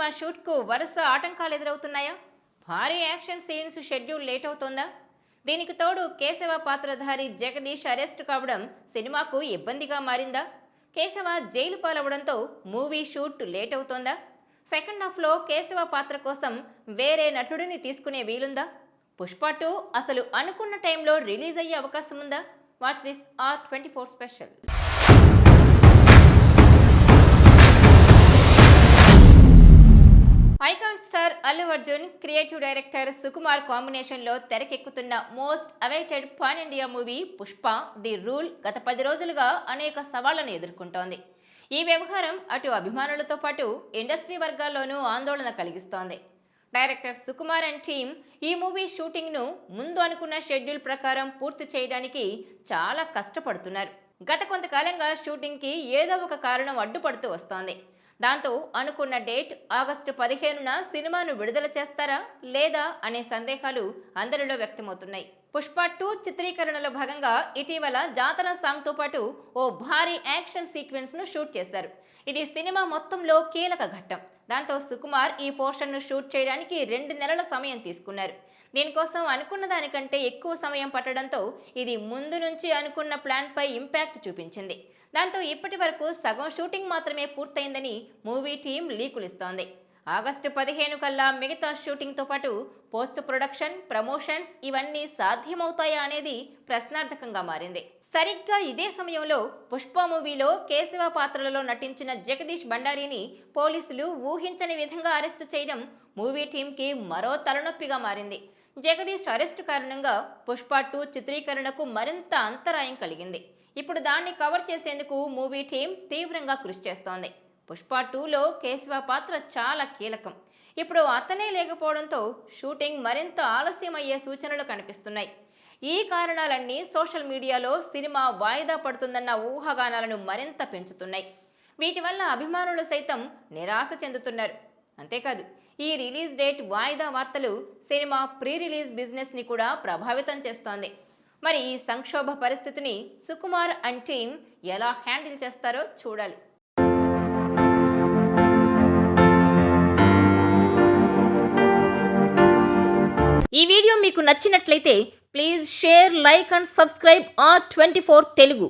Cinema షూట్కు వరుస ఆటంకాలు ఎదురవుతున్నాయా? భారీ యాక్షన్ సీన్స్ షెడ్యూల్ లేట్ అవుతోందా? దీనికి తోడు కేశవ పాత్రధారి జగదీష్ అరెస్టు కావడం సినిమాకు ఇబ్బందిగా మారిందా? కేశవ జైలు పాలవడంతో మూవీ షూట్ లేట్ అవుతోందా? సెకండ్ హాఫ్లో కేశవ పాత్ర కోసం వేరే నటుడిని తీసుకునే వీలుందా? పుష్ప 2 అసలు అనుకున్న టైంలో రిలీజ్ అయ్యే అవకాశం ఉందా? Watch this R24 special. Icon star Allu Arjun, creative director Sukumar కాంబినేషన్లో తెరకెక్కుతున్న most awaited pan India movie Pushpa the rule గత 10 రోజులుగా అనేక సవాళ్లను ఎదుర్కొంటోంది. ఈ వ్యవహారం అటు అభిమానులతో పాటు ఇండస్ట్రీ వర్గాల్లోనూ ఆందోళన కలిగిస్తోంది. డైరెక్టర్ సుకుమార్ అండ్ టీమ్ ఈ మూవీ షూటింగ్ను ముందు అనుకున్న షెడ్యూల్ ప్రకారం పూర్తి చేయడానికి చాలా కష్టపడుతున్నారు. గత కొంతకాలంగా షూటింగ్కి ఏదో ఒక కారణం అడ్డుపడుతూ వస్తోంది. దాంతో అనుకున్న డేట్ ఆగస్టు 15న సినిమాను విడుదల చేస్తారా లేదా అనే సందేహాలు అందరిలో వ్యక్తమవుతున్నాయి. పుష్ప 2 చిత్రీకరణలో భాగంగా ఇటీవల జాతర సాంగ్తో పాటు ఓ భారీ యాక్షన్ సీక్వెన్స్ను షూట్ చేశారు. ఇది సినిమా మొత్తంలో కీలక ఘట్టం. దాంతో సుకుమార్ ఈ పోర్షన్ను షూట్ చేయడానికి 2 నెలల సమయం తీసుకున్నారు. దీనికోసం అనుకున్న దానికంటే ఎక్కువ సమయం పట్టడంతో ఇది ముందు నుంచి అనుకున్న ప్లాన్పై ఇంపాక్ట్ చూపించింది. దాంతో ఇప్పటి వరకు సగం షూటింగ్ మాత్రమే పూర్తయిందని మూవీ టీం లీకులిస్తోంది. ఆగస్టు 15 కల్లా మిగతా షూటింగ్తో పాటు పోస్ట్ ప్రొడక్షన్, ప్రమోషన్స్ ఇవన్నీ సాధ్యమవుతాయా అనేది ప్రశ్నార్థకంగా మారింది. సరిగ్గా ఇదే సమయంలో పుష్ప మూవీలో కేశవ పాత్రలలో నటించిన జగదీష్ బండారీని పోలీసులు ఊహించని విధంగా అరెస్టు చేయడం మూవీ టీంకి మరో తలనొప్పిగా మారింది. జగదీష్ అరెస్టు కారణంగా పుష్ప 2 చిత్రీకరణకు మరింత అంతరాయం కలిగింది. ఇప్పుడు దాన్ని కవర్ చేసేందుకు మూవీ టీం తీవ్రంగా కృషి చేస్తోంది. పుష్ప 2లో కేశవ పాత్ర చాలా కీలకం. ఇప్పుడు అతనే లేకపోవడంతో షూటింగ్ మరింత ఆలస్యమయ్యే సూచనలు కనిపిస్తున్నాయి. ఈ కారణాలన్నీ సోషల్ మీడియాలో సినిమా వాయిదా పడుతుందన్న ఊహాగానాలను మరింత పెంచుతున్నాయి. వీటి వల్ల అభిమానులు సైతం నిరాశ చెందుతున్నారు. అంతేకాదు, ఈ రిలీజ్ డేట్ వాయిదా వార్తలు సినిమా ప్రీ రిలీజ్ బిజినెస్ని కూడా ప్రభావితం చేస్తోంది. మరి ఈ సంక్షోభ పరిస్థితిని సుకుమార్ అండ్ టీమ్ ఎలా హ్యాండిల్ చేస్తారో చూడాలి. ఈ వీడియో మీకు నచ్చినట్లయితే please share, like and subscribe R24 Telugu.